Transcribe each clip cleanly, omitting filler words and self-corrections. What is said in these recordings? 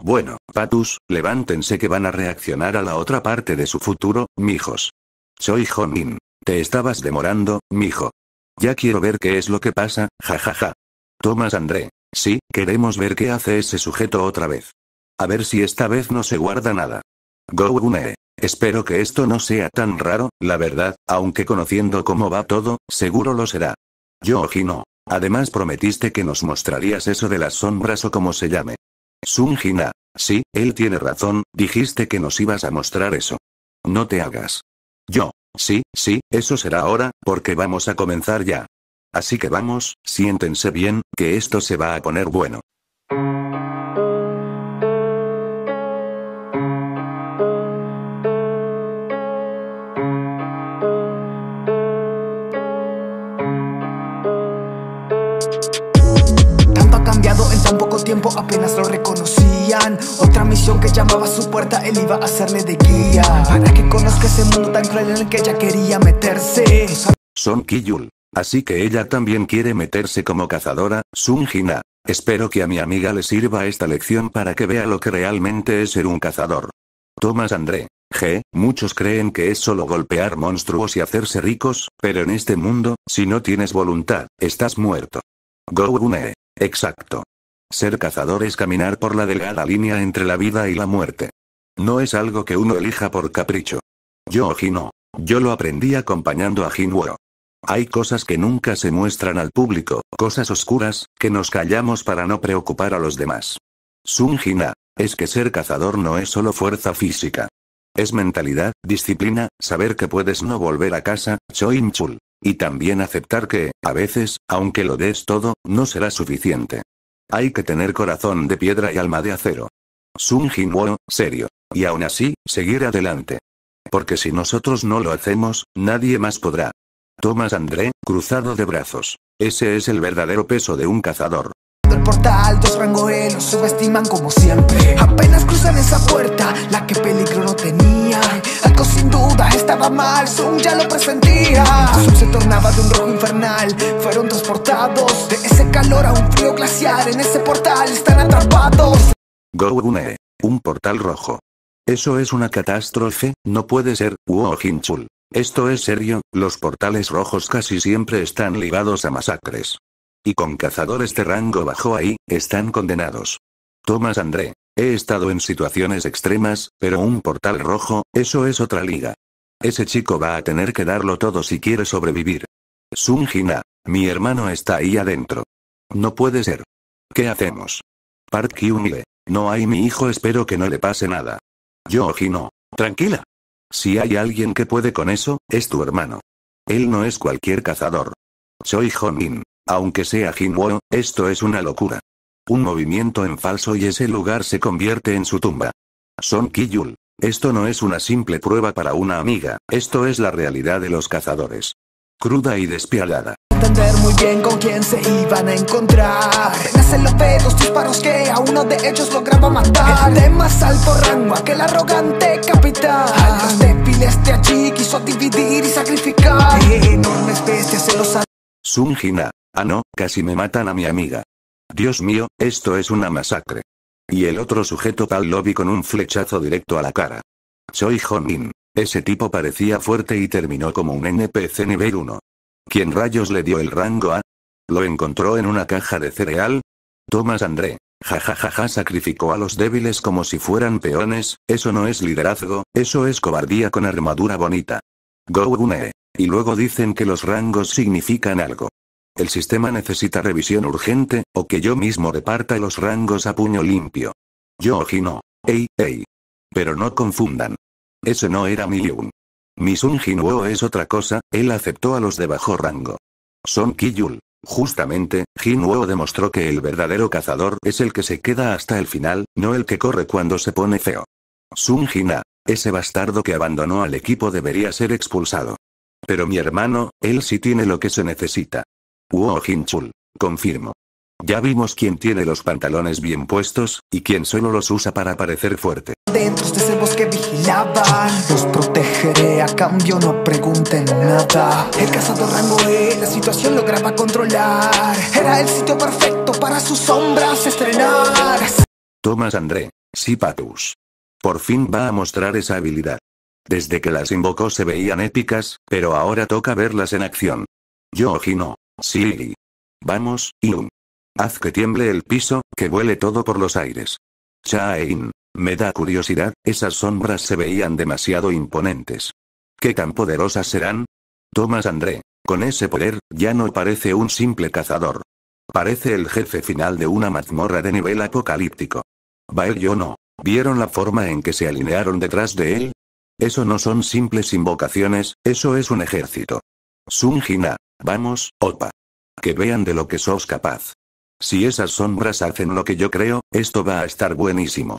Bueno, Patus, levántense que van a reaccionar a la otra parte de su futuro, mijos. Choi Hong-in. Te estabas demorando, mijo. Ya quiero ver qué es lo que pasa, jajaja. Thomas André. Sí, queremos ver qué hace ese sujeto otra vez. A ver si esta vez no se guarda nada. Go-une. Espero que esto no sea tan raro, la verdad, aunque conociendo cómo va todo, seguro lo será. Yo-ji no. Además prometiste que nos mostrarías eso de las sombras o como se llame. Sung-jina. Sí, él tiene razón, dijiste que nos ibas a mostrar eso. No te hagas. Yo. Sí, eso será ahora, porque vamos a comenzar ya. Así que vamos, siéntense bien, que esto se va a poner bueno. Tanto ha cambiado en tan poco tiempo, apenas lo reconocían. Otra misión que llamaba a su puerta, él iba a hacerle de guía, para que conozca ese mundo tan cruel en el que ella quería meterse. Son Ki-yul. Así que ella también quiere meterse como cazadora, Sung-jina. Espero que a mi amiga le sirva esta lección para que vea lo que realmente es ser un cazador. Thomas André. Muchos creen que es solo golpear monstruos y hacerse ricos, pero en este mundo, si no tienes voluntad, estás muerto. Go-une. Exacto. Ser cazador es caminar por la delgada línea entre la vida y la muerte. No es algo que uno elija por capricho. Yo-ji no. Yo lo aprendí acompañando a Jinwoo. Hay cosas que nunca se muestran al público, cosas oscuras, que nos callamos para no preocupar a los demás. Sung-jina. Es que ser cazador no es solo fuerza física. Es mentalidad, disciplina, saber que puedes no volver a casa, Choi-chul. Y también aceptar que, a veces, aunque lo des todo, no será suficiente. Hay que tener corazón de piedra y alma de acero. Sung-jinwoo, serio. Y aún así, seguir adelante. Porque si nosotros no lo hacemos, nadie más podrá. Thomas André, cruzado de brazos. Ese es el verdadero peso de un cazador. El portal, dos rangoes los subestiman como siempre. Apenas cruzan esa puerta, la que peligro no tenía. Algo sin duda estaba mal, Sung ya lo presentía. Sung se tornaba de un rojo infernal. Fueron transportados de ese calor a un frío glaciar. En ese portal están atrapados. Go-une. Un portal rojo. Eso es una catástrofe, no puede ser, Jin-chul. Esto es serio, los portales rojos casi siempre están ligados a masacres. Y con cazadores de rango bajo ahí, están condenados. Thomas André. He estado en situaciones extremas, pero un portal rojo, eso es otra liga. Ese chico va a tener que darlo todo si quiere sobrevivir. Sung-jina. Mi hermano está ahí adentro. No puede ser. ¿Qué hacemos? Park Kyung-ile. No hay mi hijo, espero que no le pase nada. Yo-ji no. Tranquila. Si hay alguien que puede con eso, es tu hermano. Él no es cualquier cazador. Choi Hong-in. Aunque sea Jinwoo, esto es una locura. Un movimiento en falso y ese lugar se convierte en su tumba. Son Ki-yul. Esto no es una simple prueba para una amiga, esto es la realidad de los cazadores. Cruda y despiadada. Entender muy bien con quién se iban a encontrar. Apenas él lo ve, dos disparos que a uno de ellos lograba matar. El de más alto rango, aquel arrogante capitán. A los débiles de allí quiso dividir y sacrificar. Enormes bestias se los... Sung-jina. Ah no, casi me matan a mi amiga. Dios mío, esto es una masacre. Y el otro sujeto Pal lo vi con un flechazo directo a la cara. Choi Hong-in. Ese tipo parecía fuerte y terminó como un NPC nivel 1. ¿Quién rayos le dio el rango a? ¿Lo encontró en una caja de cereal? Thomas André. Jajajaja, sacrificó a los débiles como si fueran peones, eso no es liderazgo, eso es cobardía con armadura bonita. Go-une. Y luego dicen que los rangos significan algo. El sistema necesita revisión urgente, o que yo mismo reparta los rangos a puño limpio. Yo-ji no. Ey. Pero no confundan. Ese no era mi Yun. Mi Sung-jinwoo es otra cosa, él aceptó a los de bajo rango. Son Ki-yul. Justamente, Jinwoo demostró que el verdadero cazador es el que se queda hasta el final, no el que corre cuando se pone feo. Sung-jina. Ese bastardo que abandonó al equipo debería ser expulsado. Pero mi hermano, él sí tiene lo que se necesita. Jin-chul. Confirmo. Ya vimos quién tiene los pantalones bien puestos, y quién solo los usa para parecer fuerte. Dentro de ese bosque vigilaban. Los protegeré, a cambio no pregunten nada. El cazador rango E, la situación lograba controlar. Era el sitio perfecto para sus sombras estrenar. Thomas André. Sí, Patus. Por fin va a mostrar esa habilidad. Desde que las invocó se veían épicas, pero ahora toca verlas en acción. Yoji no. Sí. Vamos, Ilum. Haz que tiemble el piso, que vuele todo por los aires. Chaein. Me da curiosidad, esas sombras se veían demasiado imponentes. ¿Qué tan poderosas serán? Thomas André. Con ese poder, ya no parece un simple cazador. Parece el jefe final de una mazmorra de nivel apocalíptico. Bael yo no. ¿Vieron la forma en que se alinearon detrás de él? Eso no son simples invocaciones, eso es un ejército. Sun Jina. Vamos, opa. Que vean de lo que sos capaz. Si esas sombras hacen lo que yo creo, esto va a estar buenísimo.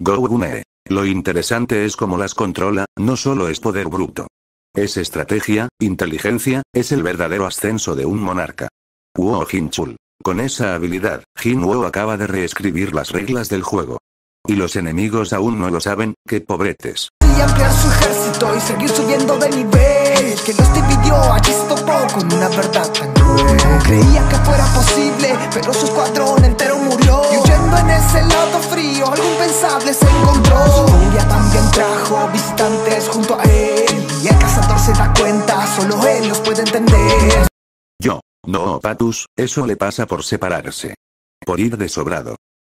Go-une. Lo interesante es cómo las controla, no solo es poder bruto. Es estrategia, inteligencia, es el verdadero ascenso de un monarca. Wuo Jinchul. Con esa habilidad, Jin Wuo acaba de reescribir las reglas del juego. Y los enemigos aún no lo saben, qué pobretes. Y ampliar su ejército y seguir subiendo de nivel. Que los dividió, allí se topó con una verdad tan cruel. Creía que fuera posible, pero su escuadrón entero murió. Y huyendo en ese lado frío, algo impensable se encontró. Su furia también trajo visitantes junto a él. Y el cazador se da cuenta, solo él los puede entender. No, Patus, eso le pasa por separarse. Por ir de sobrado.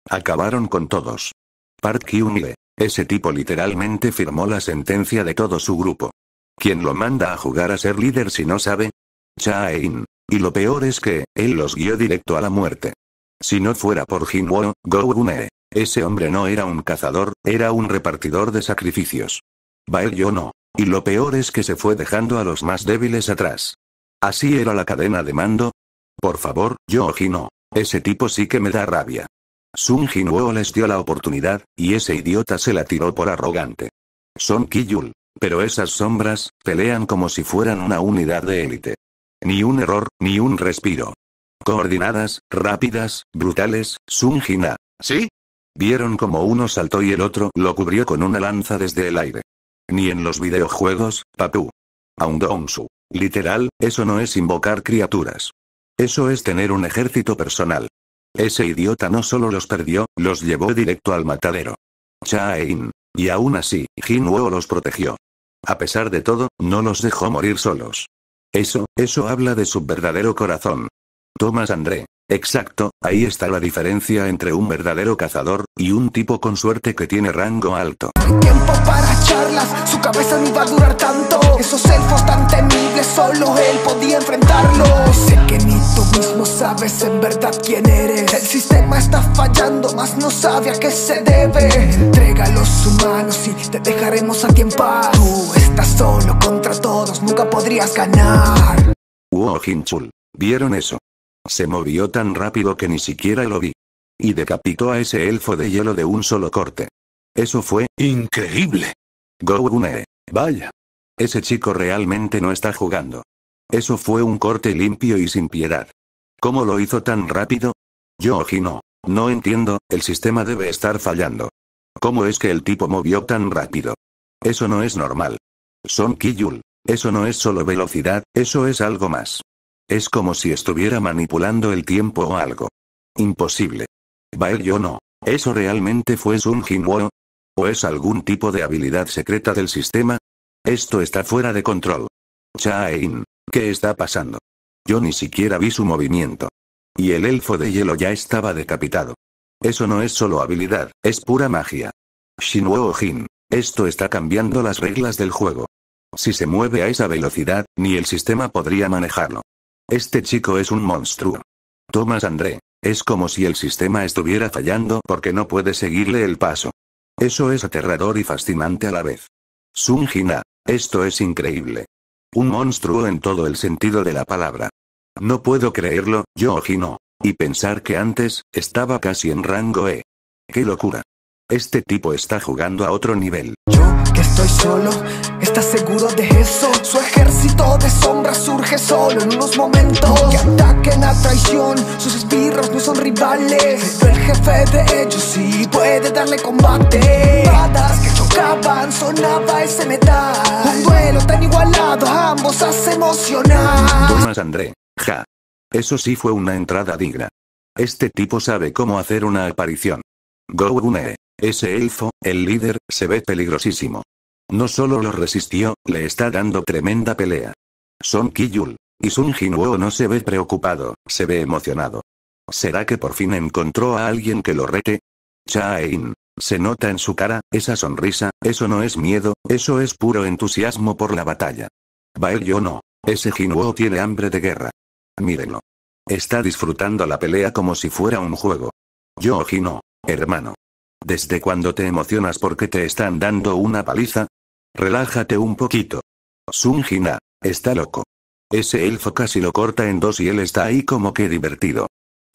Acabaron con todos. Park Kyung-lee. Ese tipo literalmente firmó la sentencia de todo su grupo. ¿Quién lo manda a jugar a ser líder si no sabe? Chae-in. Y lo peor es que, él los guió directo a la muerte. Si no fuera por Jin-woo, Go-une. Ese hombre no era un cazador, era un repartidor de sacrificios. Bael yo no. Y lo peor es que se fue dejando a los más débiles atrás. ¿Así era la cadena de mando? Por favor, Yoji no. Ese tipo sí que me da rabia. Sun Jin-woo les dio la oportunidad, y ese idiota se la tiró por arrogante. Son Ki-yul. Pero esas sombras, pelean como si fueran una unidad de élite. Ni un error, ni un respiro. Coordinadas, rápidas, brutales, Sun Jin-a. ¿Sí? Vieron como uno saltó y el otro lo cubrió con una lanza desde el aire. Ni en los videojuegos, papu. Aundongsu. Literal, eso no es invocar criaturas. Eso es tener un ejército personal. Ese idiota no solo los perdió, los llevó directo al matadero. Chae-in. Y aún así, Jin-woo los protegió. A pesar de todo, no los dejó morir solos. Eso habla de su verdadero corazón. Thomas André. Exacto, ahí está la diferencia entre un verdadero cazador, y un tipo con suerte que tiene rango alto. Tiempo para charlas, su cabeza no iba a durar tanto. Esos elfos tan temibles, solo él podía enfrentarlos. Sé que ni tú mismo sabes en verdad quién eres. El sistema está fallando, mas no sabe a qué se debe. Entrega a los humanos y te dejaremos a ti en paz. Tú estás solo contra todos, nunca podrías ganar. Wuo Jinchul. ¿Vieron eso? Se movió tan rápido que ni siquiera lo vi. Y decapitó a ese elfo de hielo de un solo corte. Eso fue increíble. Go-une. Vaya. Ese chico realmente no está jugando. Eso fue un corte limpio y sin piedad. ¿Cómo lo hizo tan rápido? Yoji no. No entiendo, el sistema debe estar fallando. ¿Cómo es que el tipo movió tan rápido? Eso no es normal. Son Ki-yul. Eso no es solo velocidad, eso es algo más. Es como si estuviera manipulando el tiempo o algo. Imposible. Bael yo no. ¿Eso realmente fue Sun Jin-woo? ¿O es algún tipo de habilidad secreta del sistema? Esto está fuera de control. Chae-in. ¿Qué está pasando? Yo ni siquiera vi su movimiento. Y el elfo de hielo ya estaba decapitado. Eso no es solo habilidad, es pura magia. Shinwoo Jin. Esto está cambiando las reglas del juego. Si se mueve a esa velocidad, ni el sistema podría manejarlo. Este chico es un monstruo. Thomas André. Es como si el sistema estuviera fallando porque no puede seguirle el paso. Eso es aterrador y fascinante a la vez. Sun Jin-a. Esto es increíble. Un monstruo en todo el sentido de la palabra. No puedo creerlo, Yoji no. Y pensar que antes, estaba casi en rango E. ¡Qué locura! Este tipo está jugando a otro nivel. Yo, que estoy solo, ¿estás seguro de eso? Su ejército de sombras surge solo en unos momentos. Que ataquen a traición, sus esbirros no son rivales. Pero el jefe de ellos sí puede darle combate. Espadas que chocaban, sonaba ese metal. Un duelo tan igualado, a ambos hace emocionar. Thomas André. Ja. Eso sí fue una entrada digna. Este tipo sabe cómo hacer una aparición. Go-une. Ese elfo, el líder, se ve peligrosísimo. No solo lo resistió, le está dando tremenda pelea. Son Ki-yul. Y Sun Jinwoo no se ve preocupado, se ve emocionado. ¿Será que por fin encontró a alguien que lo rete? Chae-in. Se nota en su cara, esa sonrisa, eso no es miedo, eso es puro entusiasmo por la batalla. Baekgyo no. Ese Jinwoo tiene hambre de guerra. Mírenlo. Está disfrutando la pelea como si fuera un juego. Yoji no, hermano. ¿Desde cuándo te emocionas porque te están dando una paliza? Relájate un poquito. Sun Jina, está loco. Ese elfo casi lo corta en dos y él está ahí como que divertido.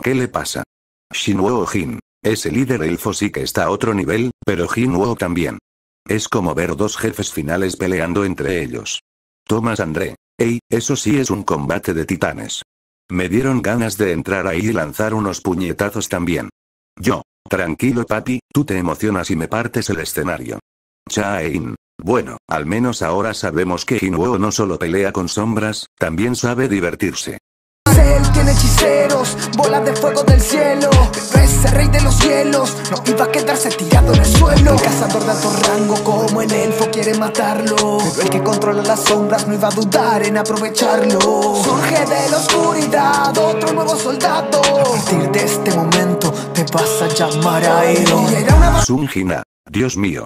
¿Qué le pasa? Shinwoo Jin. Ese líder elfo sí que está a otro nivel, pero Jinwoo también. Es como ver dos jefes finales peleando entre ellos. Thomas André. Ey, eso sí es un combate de titanes. Me dieron ganas de entrar ahí y lanzar unos puñetazos también. Yo. Tranquilo papi, tú te emocionas y me partes el escenario. Chae-in. Bueno, al menos ahora sabemos que Jinwoo no solo pelea con sombras, también sabe divertirse. Él tiene hechiceros, bolas de fuego del cielo. Pero ese rey de los hielos no iba a quedarse tirado en el suelo. El cazador de alto rango como el elfo quiere matarlo, pero el que controla las sombras no iba a dudar en aprovecharlo. Surge de la oscuridad otro nuevo soldado. A partir de este momento te vas a llamar a héroe. Sun Jina, Dios mío.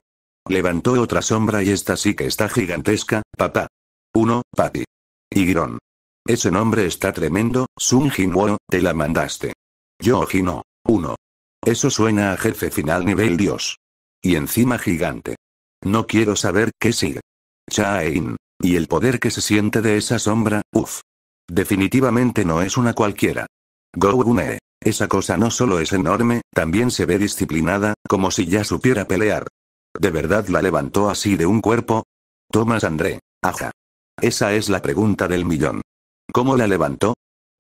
Levantó otra sombra y esta sí que está gigantesca, papá. 1, papi. Igron. Ese nombre está tremendo, Sun Jinwoo, te la mandaste. Yoji no. 1. Eso suena a jefe final nivel dios. Y encima gigante. No quiero saber qué sigue. Chae-in. Y el poder que se siente de esa sombra, uff. Definitivamente no es una cualquiera. Go-Gunee. Esa cosa no solo es enorme, también se ve disciplinada, como si ya supiera pelear. ¿De verdad la levantó así de un cuerpo? Thomas André. Aja. Esa es la pregunta del millón. ¿Cómo la levantó?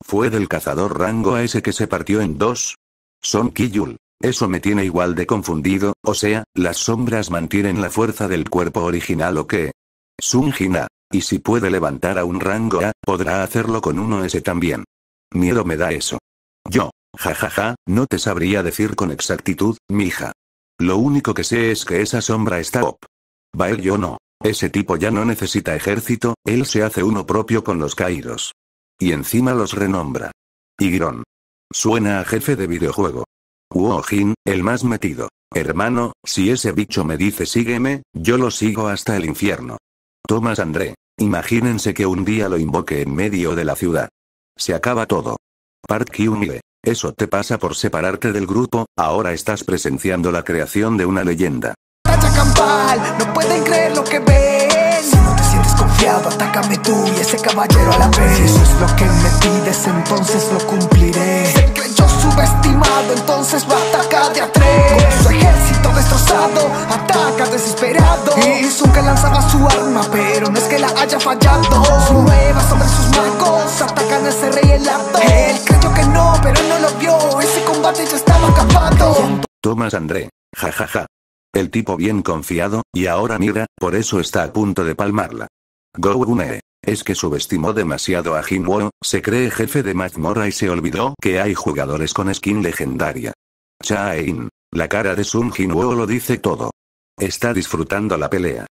¿Fue del cazador rango a ese que se partió en dos? Son Ki-yul. Eso me tiene igual de confundido, o sea, ¿las sombras mantienen la fuerza del cuerpo original o qué? Sun Jina. Y si puede levantar a un rango A, podrá hacerlo con uno S también. Miedo me da eso. Yo. Jajaja, no te sabría decir con exactitud, mija. Lo único que sé es que esa sombra está op. Baekgyo no. Ese tipo ya no necesita ejército, él se hace uno propio con los Kairos. Y encima los renombra. Igron. Suena a jefe de videojuego. Woojin, el más metido. Hermano, si ese bicho me dice sígueme, yo lo sigo hasta el infierno. Thomas André. Imagínense que un día lo invoque en medio de la ciudad. Se acaba todo. Park Kyung-lee. Eso te pasa por separarte del grupo, ahora estás presenciando la creación de una leyenda. Campal, no pueden creer lo que ven. Si no te sientes confiado, atácame tú y ese caballero a la vez. Si eso es lo que me pides, entonces lo cumpliré. Se creyó subestimado, entonces va a atacar de a tres. Con su ejército destrozado, ataca desesperado. Y Sun que lanzaba su arma, pero no es que la haya fallado. Su nueva sobre sus magos, atacan a ese rey helado. Él creyó que no, pero no lo vio. Ese combate ya estaba acabado. Thomas André. Jajaja. El tipo bien confiado, y ahora mira, por eso está a punto de palmarla. Go-Gunee. Es que subestimó demasiado a Jinwoo, se cree jefe de mazmorra y se olvidó que hay jugadores con skin legendaria. Chae-in. La cara de Sun Jinwoo lo dice todo. Está disfrutando la pelea.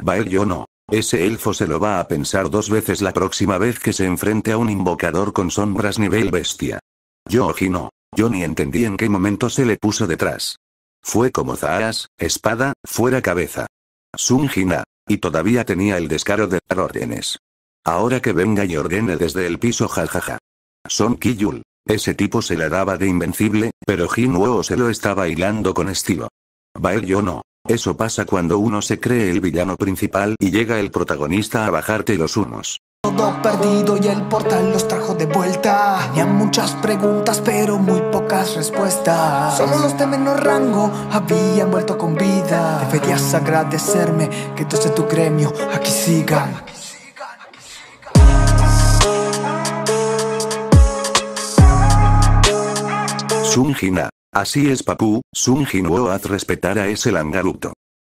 Baekgyo no. Ese elfo se lo va a pensar dos veces la próxima vez que se enfrente a un invocador con sombras nivel bestia. Yoji no. Yo ni entendí en qué momento se le puso detrás. Fue como Zaas, espada, fuera cabeza. Sun Jina. Y todavía tenía el descaro de dar órdenes. Ahora que venga y ordene desde el piso jajaja. Son Ki-yul. Ese tipo se la daba de invencible, pero Jinwoo se lo estaba hilando con estilo. Baekgyo no. Eso pasa cuando uno se cree el villano principal y llega el protagonista a bajarte los humos. Todo perdido y el portal los trajo de vuelta. Tenían muchas preguntas pero muy pocas respuestas. Solo los de menor rango habían vuelto con vida. Deberías agradecerme que todos de tu gremio aquí sigan. Sun Jina. Así es papú, Sun Jinwoo, haz respetar a ese langaruto.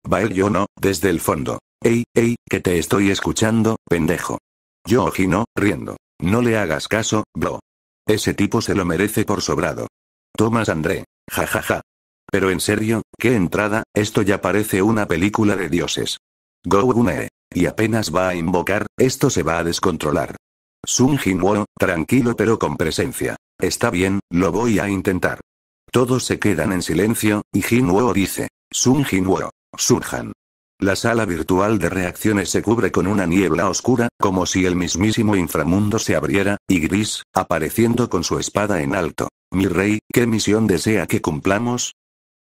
Baekgyo no, desde el fondo. Ey, que te estoy escuchando, pendejo. Yoji no, riendo. No le hagas caso, bro. Ese tipo se lo merece por sobrado. Thomas André. Jajaja. Pero en serio, ¿qué entrada? Esto ya parece una película de dioses. Go-Gune. Y apenas va a invocar, esto se va a descontrolar. Sun Jinwoo, tranquilo pero con presencia. Está bien, lo voy a intentar. Todos se quedan en silencio, y Jinwoo dice: Sun Jinwoo, surjan. La sala virtual de reacciones se cubre con una niebla oscura, como si el mismísimo inframundo se abriera, y Gris, apareciendo con su espada en alto. Mi rey, ¿qué misión desea que cumplamos?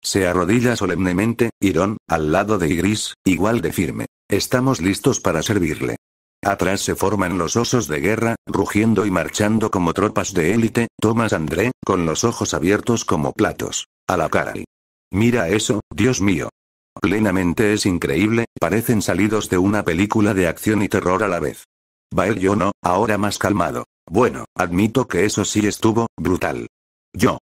Se arrodilla solemnemente, Iron, al lado de Gris, igual de firme. Estamos listos para servirle. Atrás se forman los osos de guerra, rugiendo y marchando como tropas de élite, Thomas André, con los ojos abiertos como platos. A la cara. Mira eso, Dios mío. Plenamente es increíble, parecen salidos de una película de acción y terror a la vez. Bael yo no, ahora más calmado. Bueno, admito que eso sí estuvo brutal.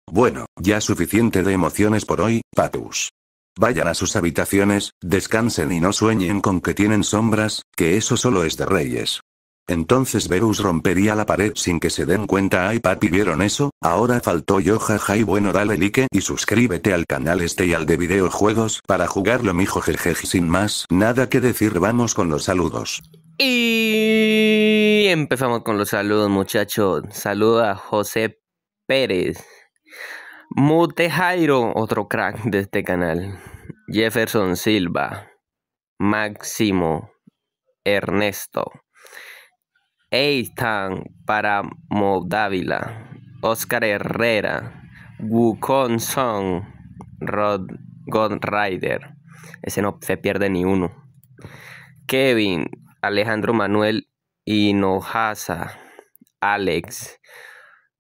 Bueno, ya suficiente de emociones por hoy, Patus. Vayan a sus habitaciones, descansen y no sueñen con que tienen sombras, que eso solo es de reyes. Entonces Verus rompería la pared sin que se den cuenta. Ay papi, ¿vieron eso? Ahora faltó yo, jaja. Y bueno, dale like y suscríbete al canal y al de videojuegos para jugarlo, mijo, jejeje. Sin más nada que decir, vamos con los saludos. Y empezamos con los saludos, muchachos. Saluda a José Pérez, Mute Jairo, otro crack de este canal, Jefferson Silva, Máximo, Ernesto, Eitan para Dávila, Oscar Herrera, Wukong Song, Rod God Rider, ese no se pierde ni uno, Kevin, Alejandro Manuel Hinojosa, Alex,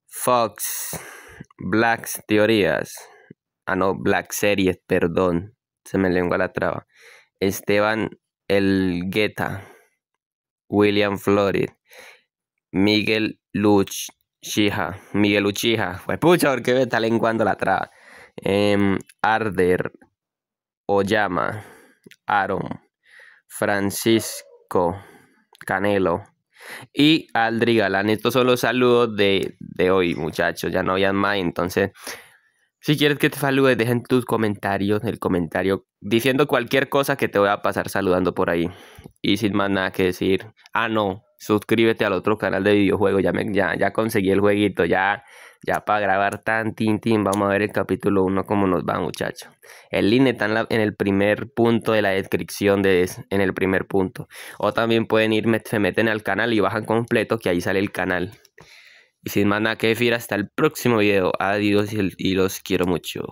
Fox, Black Teorías, Black Series, perdón, se me lengua la traba, Esteban Elgueta, William Flores, Miguel Uchija, pues pucha, porque me está lenguando la traba, Arder, Oyama, Aaron, Francisco, Canelo y Aldri Galán. Estos son los saludos de hoy, muchachos, ya no habían más. Entonces, si quieres que te salude, dejen tus comentarios, el comentario diciendo cualquier cosa, que te voy a pasar saludando por ahí. Y sin más nada que decir, no, suscríbete al otro canal de videojuegos. Ya conseguí el jueguito, ya para grabar tan tintín. Vamos a ver el capítulo 1 cómo nos va, muchachos. El link está en el primer punto de la descripción, en el primer punto. O también pueden se meten al canal y bajan completo, que ahí sale el canal. Y sin más nada que decir, hasta el próximo video. Adiós y los quiero mucho.